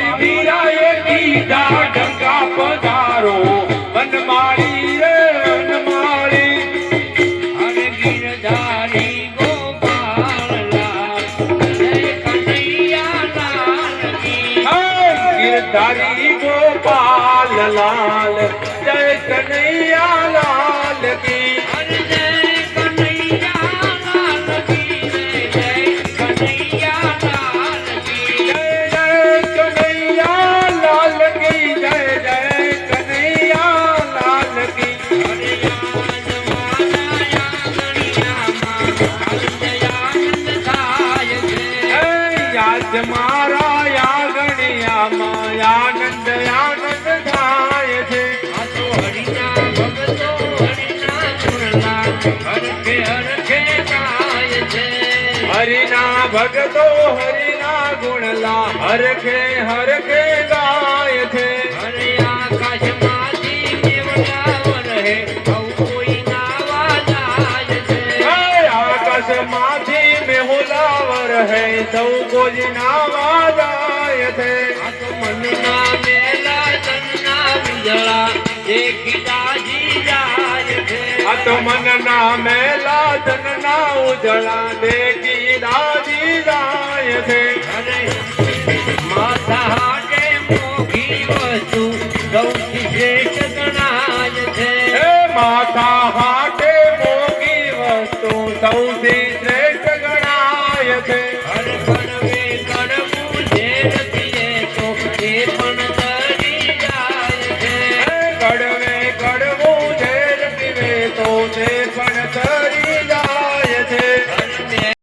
મારી મીરાએ કીધા ઢંકા પધારો વનમાળી રે વનમાળી અરે ગિરધારી ગોપાલલાલ જય કનૈયા લાલ કી ગિરધારી ગોપાલ લાલ જય કનૈયા લાલ કી અરે જય કનૈયા લાલ કી જય કનૈયા લાલ કી જય જય કનૈયા લાલ કી જય જય કનૈયા લાલ કી અરે યાદ મારા યાગણિયામાં આનંદ થાય છે યાદ મારા યાગણિયામાં આનંદ થાય છે આ તો હરિના ભગતો હરિના ગુણના હરખે હરખે ગાય છે હરિના ભગતો હરિના ગુણલા હરખે હરખે ગાય છે અરે આકાશમાંથી મેવડાવ રહે આવું કોઈ નાવા જાય છે આકાશમાંથી મેહુલાવર હે સૌ કોઈ નાવા જાય છે આ તો મનના મેલા તનના વિજળા દેખી દાજી જાય છે આ તો મનના મેલા ધનના ઉજળા દેખી દાજી જાય છે અરે માથા હાટે મોઘી વસ્તુ સૌથી શ્રેષ્ઠ ગણાય છે હે માથા હાટે મોગી વસ્તુ સૌથી શ્રેષ્ઠ ગણાય છે અરે કડવે કડવું ઝેર પીએ તો એ પણ તરી જાય છે હે કડવે કડવું ઝેર પીવે તો તે